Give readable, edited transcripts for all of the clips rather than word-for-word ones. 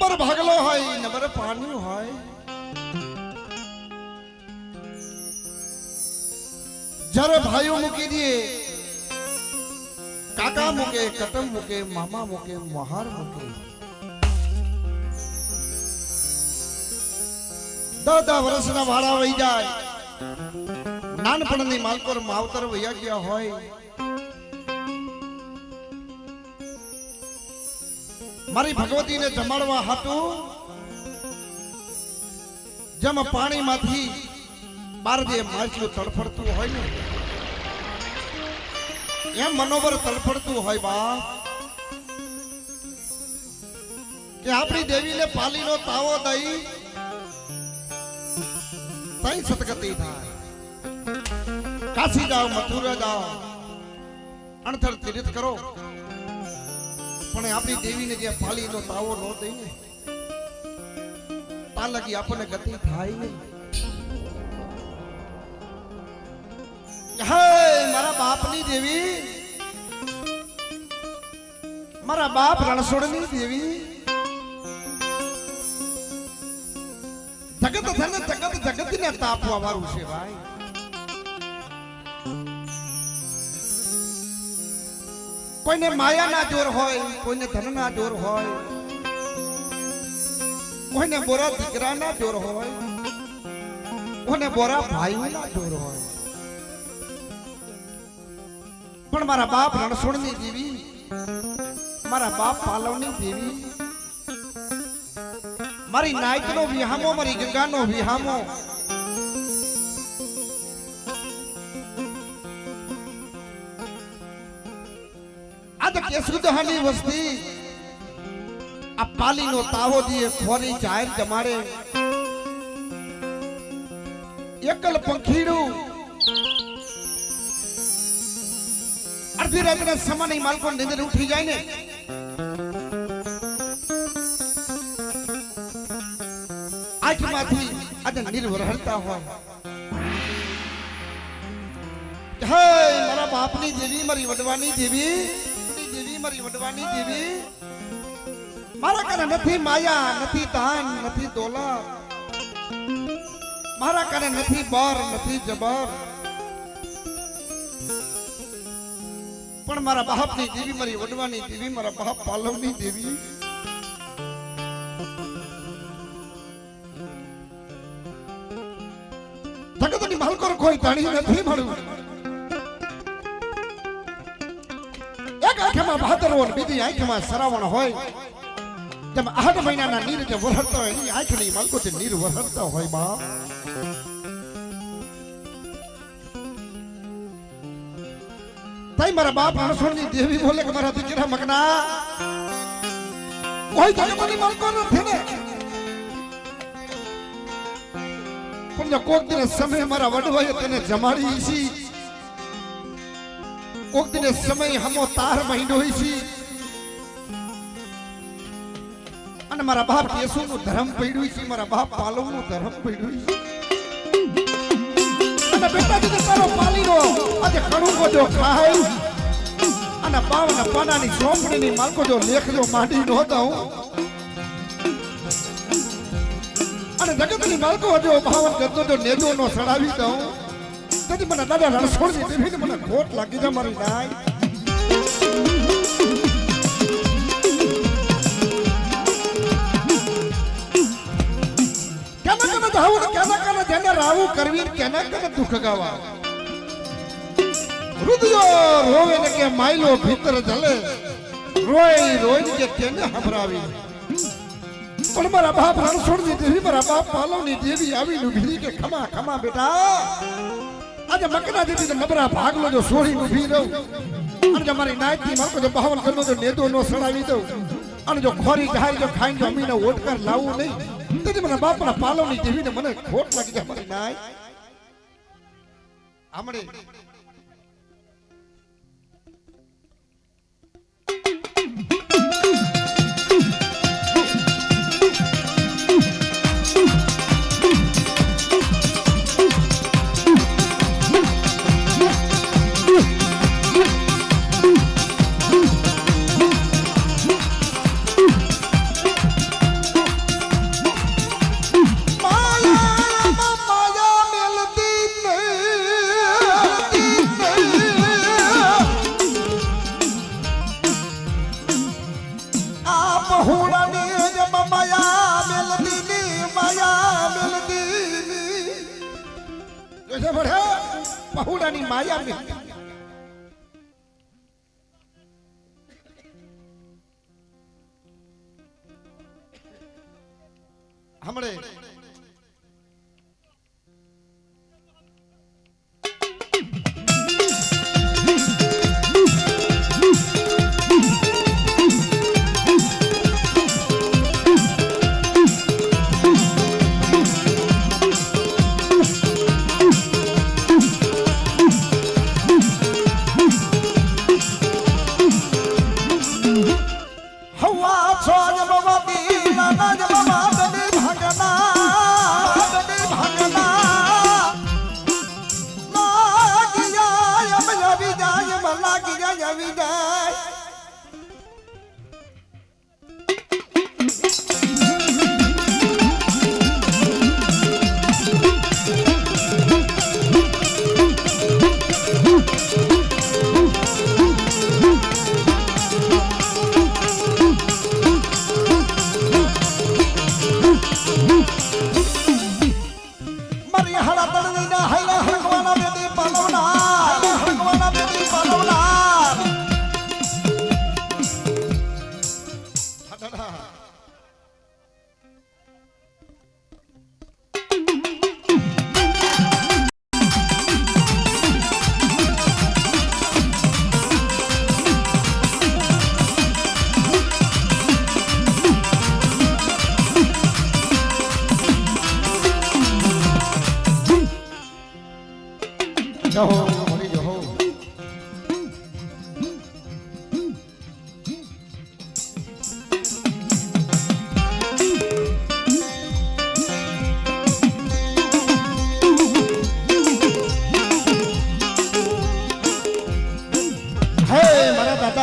number ભાગલો હોય number પાણી હોય જ્યારે ભાઈઓ મૂકી દે કાકા મૂકે કટમ મૂકે મામા મૂકે મહાર મૂકે 10 વર્ષના વાળા વહી જાય નાનપણની માલકોર માવતર વયા ગયા હોય મારી ભગવતીને જમાડવા હાટું જેમ પાણીમાંથી બાર જે માછલું તડફડતું હોય ને એમ મનોબર તડફડતું હોય બાપ કે આપણી દેવીને પાલીનો તાવો દઈ તઈ સતગતિ થાય કાશી જાઓ મથુરા જાઓ અણથર તીર્થ કરો પણ આપણી દેવીને જે પાલીનો તાવો ન દઈને તા લગી આપણને ગતિ થાય નહીં હે મારા બાપની દેવી મારા બાપ રણછોડની દેવી જગત ધન જગત જગતને તાપવા વાળું છે ભાઈ કોઈને માયાના જોર હોય કોઈને ધનના જોર હોય કોઈને બોરા દીકરાના જોર હોય કોઈને બોરા ભાઈઓના જોર હોય પણ મારા બાપ રણછોડની દેવી મારા બાપ પાલવની દેવી મારી નાયકનો વિહામો મારી ગંગાનો વિહામો આ તો કેસુદહાની વસ્તી આ પાલીનો તાવો દીએ ખોરી જાહેર જમાડે એકલ પંખીડું અડધી રાતના સમાની માલકો નિંદર ઉઠી જાય ને આંખમાંથી આજે નિર્ભર હરતા હોય હે મારા બાપની દેવી મારી વડવાની દેવી મારી વડવાની દેવી મારા કાને નથી માયા નથી દાન નથી દોલત મારા કાને નથી બર નથી જબર પણ મારા બાપની દેવી મારી વડવાની દેવી મારા બાપ પાલવની દેવી જગતની માલકોર કોઈ તાણી નથી મળ્યું એક આંખમાં ભાદરવો બીજી આંખમાં શ્રાવણ હોય જેમ 8 મહિનાના નીર જે વરસતા હોય એની આંખની માલકોથી નીર વરસતા હોય બાપ તાઈ મારા બાપ રણછોડની દેવી બોલે કે મારા દીકરા મગના કોઈ જગતની માલકો નથી ને પણ કોક દિન સમય મારા વડવાએ તને જમાડી છે કોક દિન સમય હમો તાર મહિનો છે અને મારા બાપ કેશુનું ધર્મ પડ્યું છે મારા બાપ પાલવનું ધર્મ પડ્યું છે અને બેટા દીકરા તારો પાલીનો આજે કણુકો જો ખાય અને બાવના પાનાની ચોપડીની માલકો જો લેખજો માંડી નો દઉં અને જગતની માલકો જો ભાવન કરતો જો નેદો નો સડાવી દઉં તેથી મને દાદા રણછોડની દેવીને મને ખોટ લાગી જાય મારી નાય કેના જેને રાવું કરવી કેના કને દુઃખ ગાવા રુદયો રોવે ને કે માયલો ભીતર જલે રોઈ રોઈ કે કેને હબરાવી પણ મારા બાપ રણછોડની દેવી મારા બાપ પાલવની દેવી આવીને ઉભી કે ખમા ખમા બેટા આજે મકના દેવી નબરા ભાગલો જો સોળી ઉભી રહું અને જો મારી નાયકની મારકો જો બાવન કરનો જો નેદો નો સડાવી દઉં અને જો ખોરી જાય જો ખાઈને જો અમીને ઓટકર લાવું નહીં તેથી મારા બાપના પાલવની દેવીને મને ખોટ લાગી જાય મારી નાય આમડે कैसे बढ़े पहुड़ानी माया में हमरे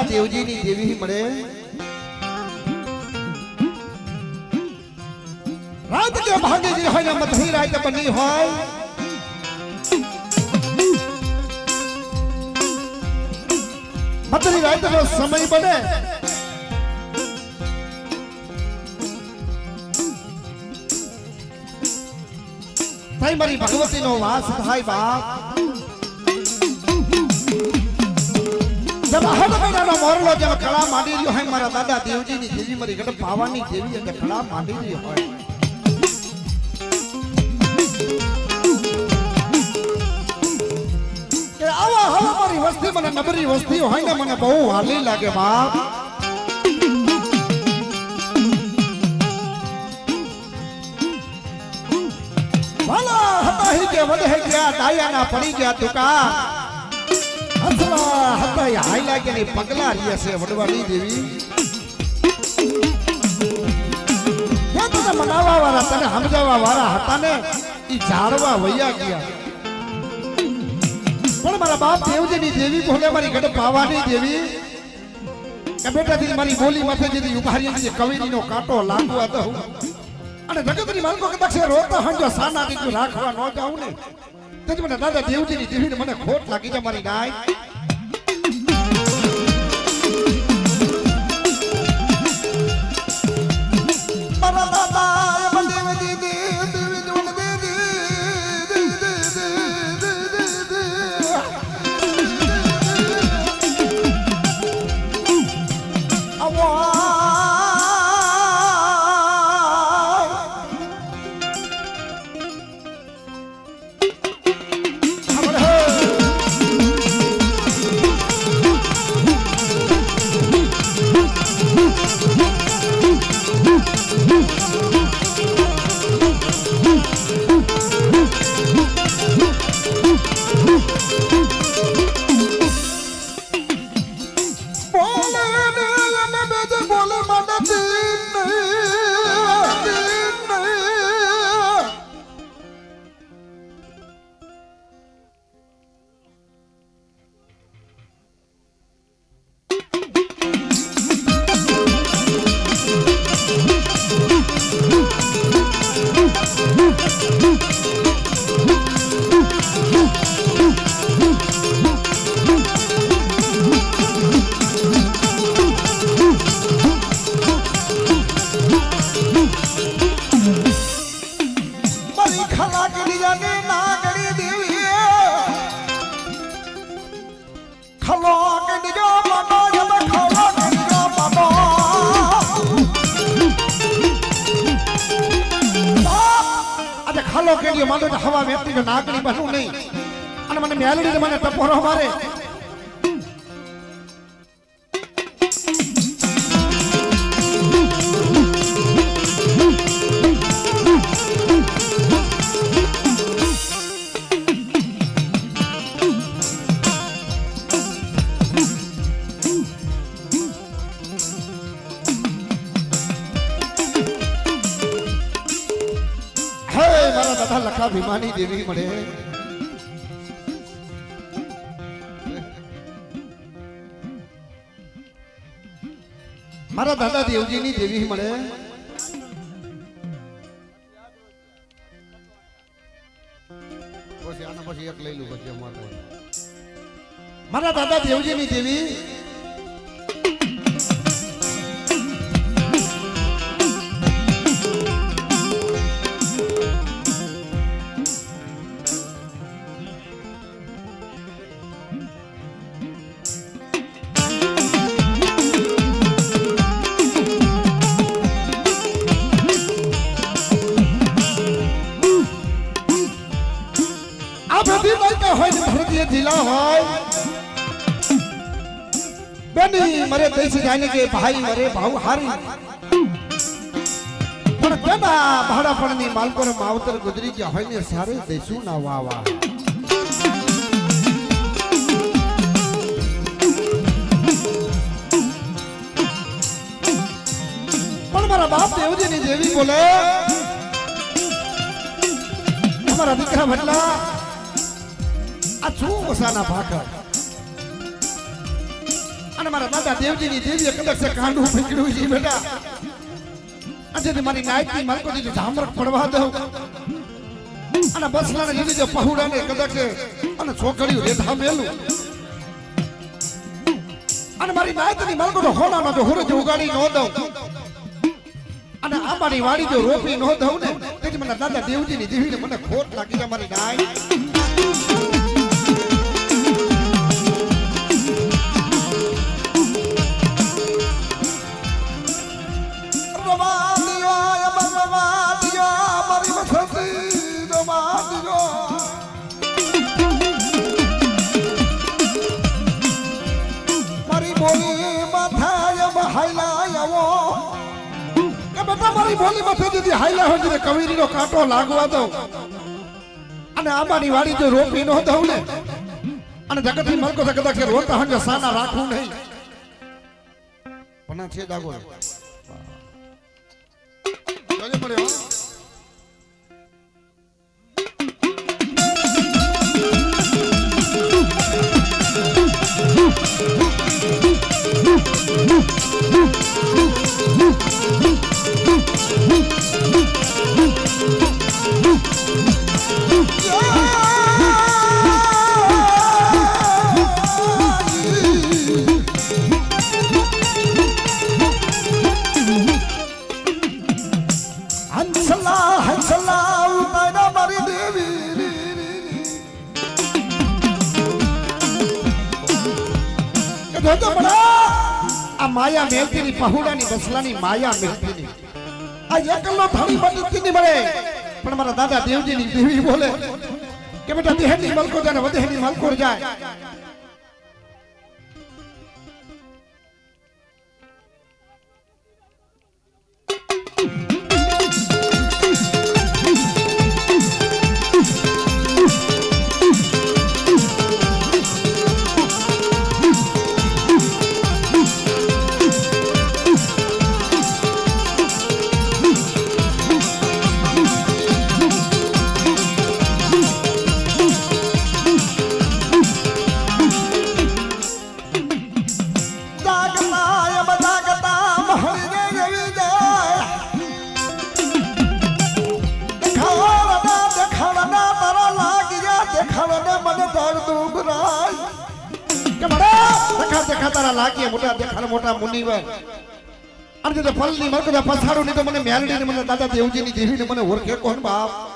देवजी नी देवी ही मरे रात के भागे जी है ना मधुरी रात बनी है मधुरी रात नो समय बने ताई मारी भगवती नो वास थाय बाप जब हर महीना नो मोरलो जब कला मांडी रियो है मारा दादा देवजी नी देवी मारी गड पावानी देवी जब कला मांडी रियो है के आवा हवा मारी वस्ती मने नबरी वस्ती है ने मने बहु हाली लागे बाप भला हता ही के वडे गया दाया ना पड़ी गया तुका हसला हता हाई लागे ने पगला रिया से वडवाड़ी देवी ये तो मनावा वाला तने समजावा वाला हता ने ई झाड़वा वैया गया पण मारा बाप देवजी नी देवी बोले मारी गड पावानी देवी के बेटा दी मारी बोली माथे जी उभारी जी कविनी नो काटो लागवा दो अने जगतनी मालको के दक्षे रोता हंजो साना दी राखवा न जाऊ ने तेज મને દાદા દેવજીની દેવીને મને ખોટ લાગી છે મારી નાય મારા દાદા દેવજી દેવી જોન દેવી આવા કેડિયો માંડો તો હવા વેતી નાગણી બનવું નહીં અને મને મેલડી મને ટપોરો મારે લખા ભીમાની દેવી મળે મારા દાદા દેવજીની દેવી મળે પછી આના પછી એક લઈ લઉં પછી મારા દાદા દેવજીની દેવી जिला હોય બેની મરે દેશ જાને કે ભાઈ મરે ભાવ હારી પણ કેના ભાડાપણની માલકોર માવતર ગુજરી ગયા હોય ને સારે દેશું ના વાવા પણ મારા બાપ દેવજીની દેવી બોલે તમારા દીકરા ભટલા આ શું વસાના ભાકર અને મારા દાદા દેવજીની દેવીએ કદાચ કાંડું ફીકડ્યું છે બેટા આજે મારી નાઈટની માલકોની ઝામરક પડવા દઉં અને બસલાને લીધી જો પહુડાને કદાચ અને છોકરીઓ રેઠા મેલું અને મારી નાઈટની માલકોનો હોનાનો જો હુરજ ઉગાડી ન દઉં અને આંબાની વાડી જો રોપી ન દઉં ને તેથી મને દાદા દેવજીની દેવીને મને ખોટ લાગી છે મારી નાઈટ મારી બોલી માથે દીધી હાઈલા હોય ને કવીરીનો કાંટો લાગવા દઉં અને આંબાની વાડી જો રોપી ન દઉં ને અને જગતથી મલકો કદાચ રોતા હંગે સાના રાખવું નહીં પણ છે દાગો જોજે પડ્યો માયા મેલતીની પહુડાની બસલાની માયા મેલતીની આ એકલો થાળી બનતી ની મળે પણ મારા દાદા દેવજીની દેવી બોલે કે બેટા દેહની મલકો જાય ને વધેની મલકો જાય લાગીએ મોટા દેખાડ મોટા મુનિવર અને જો ફલની મરકડા પછાડું નહીં તો મને મેલડીને મને દાદા દેવજીની દેવીને મને ઓળખે કોણ બાપ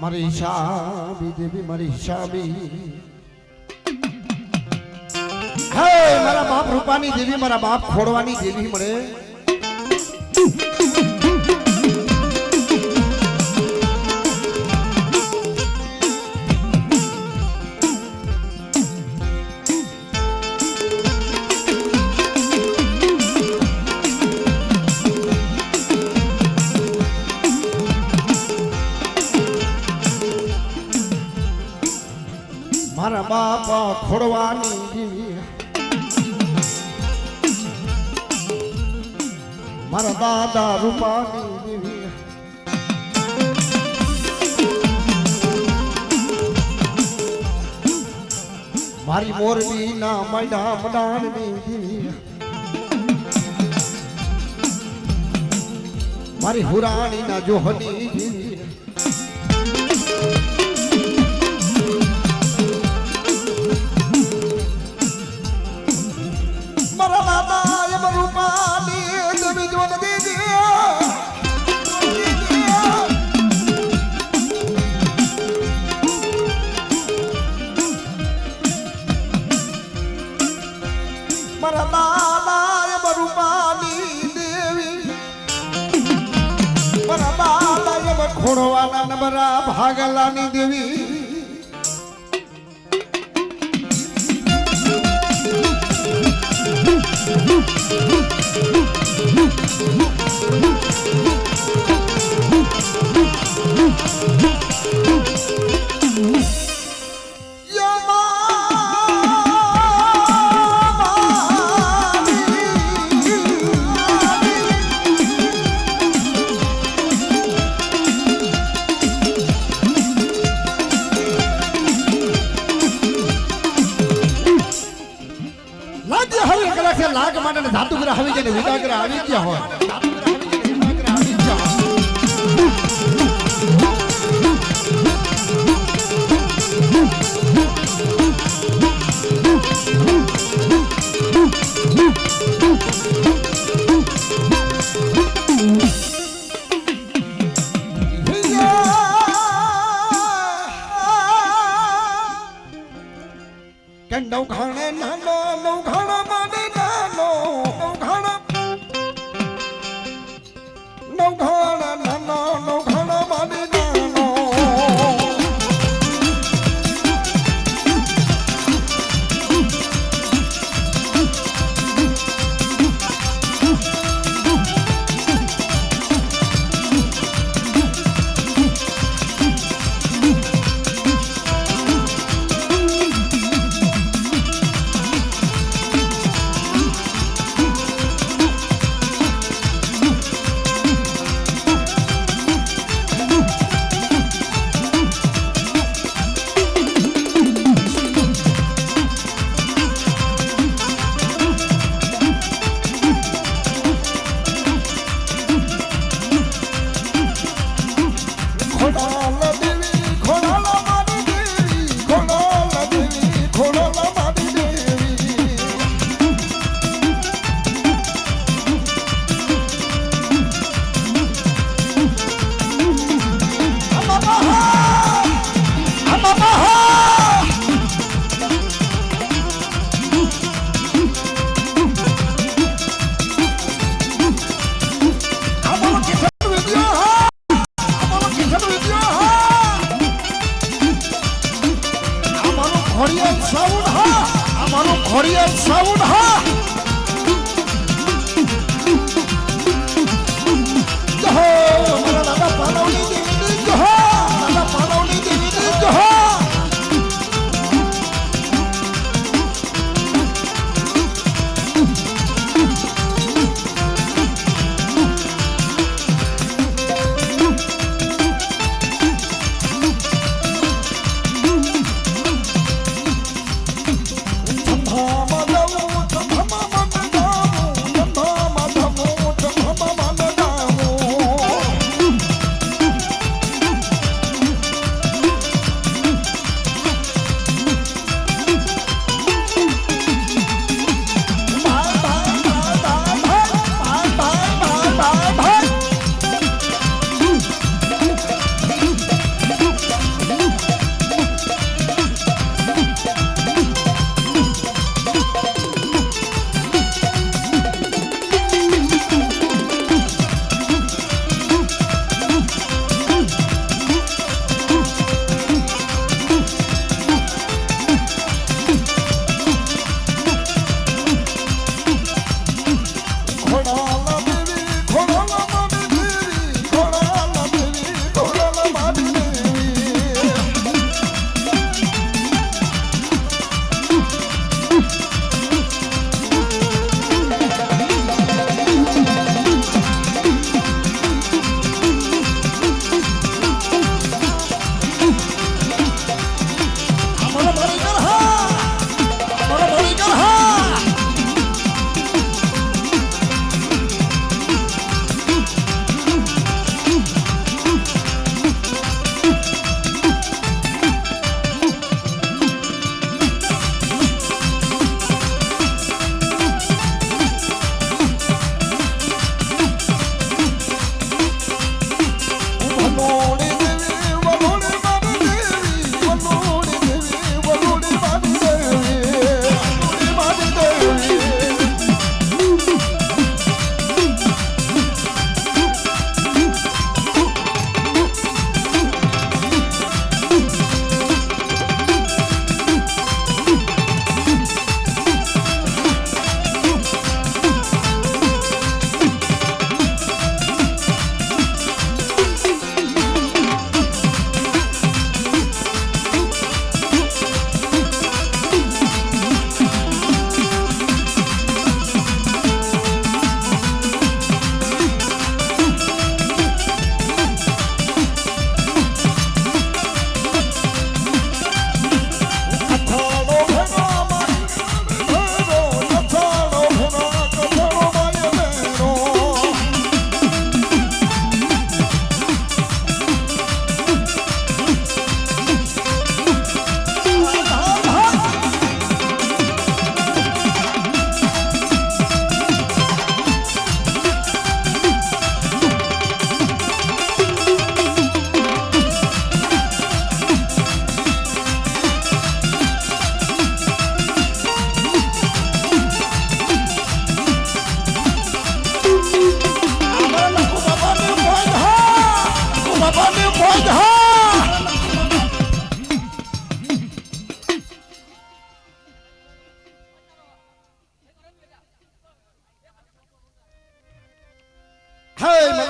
મારી હિસાબી દેવી મારી હિસાબી હે મારા બાપ રૂપાની દેવી મારા બાપ ખોડવાની દેવી મળે મારા બાપા ખોડવાની દેવી મારા દાદા રૂપાની દેવી મારી મોરબી ના મૈડા મડાણની દેવી મારી હુરાણી ના જોહની દેવી ખોડવાના નબરા ભાગલાની દેવી લાગ માટે ધાતુગ્રહ આવી જાય ને વિદાગ્રહ આવી ગયા હોય કે નવઘાણે નાનો નવઘાણા માને નવઘાણા નાનો નવઘાણા માને નાનો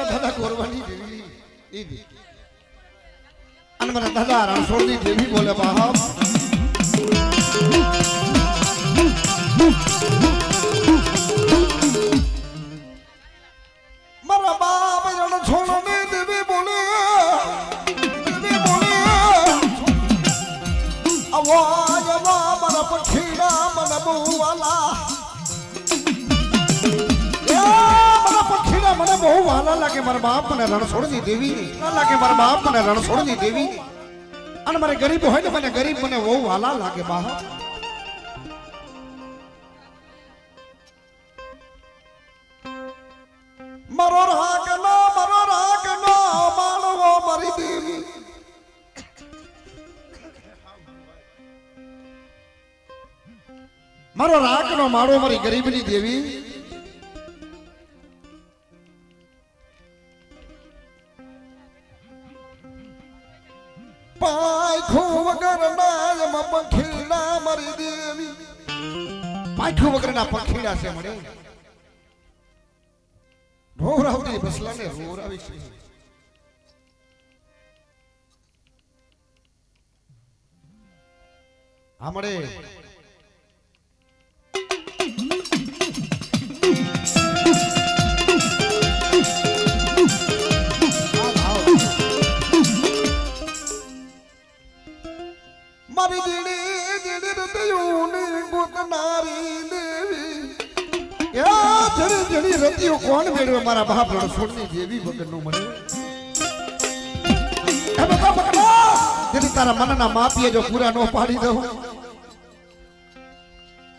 દાદા ગોરવાની દેવી ઈ અને મારા દાદા રણછોડની દેવી બોલે બાપ મારા બાપ રણછોડની દેવી બોલે અવાજ મારા પખીડા મને બહુવાલા મારા પખીડા મને બહુ વાલા લાગે મારા બાપ મને રણછોડની દેવી ના લાગે મારા બાપ મને રણછોડની દેવી અને મારે ગરીબ હોય ને મને ગરીબ મને બહુ વાલા લાગે બાપ મારો રાગનો માણવો મારી દેવી મારો રાગનો માળો મારી ગરીબની દેવી પાખો વગર નાયમાં પંખીડા મારી દેવી પાખો વગરના પંખીડા છે મળે રોરાવતી બસલાને રોરાવી છે આમળે મારી દીડી રતિયોની ગોતનારી દેવી યા જડી રતિયો કોણ મેળવે મારા બાપ રણછોડની દેવી વગરનું મને હે બકા બકા જેથી તારા મનના માપીએ જો પૂરા નો પાડી દઉં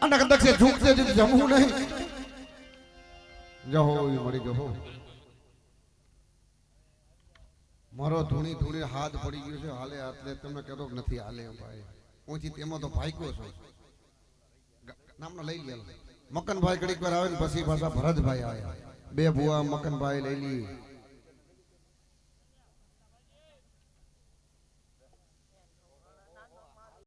અને કદક્ષે ઝૂકતે જમવું નહીં જહો મળી ગયો મારો ધૂણી હાથ પડી ગયો છે હાલે હાથલે તમે કહેતો નથી હાલે ભાઈ ઊંચી તેમાં તો ભાઈકો છો નામનો લઈ લે મકનભાઈ ઘડીક વાર આવે ને પછી પાછા ભરતભાઈ આવ્યા બે ભુવા મકનભાઈ લઈ લી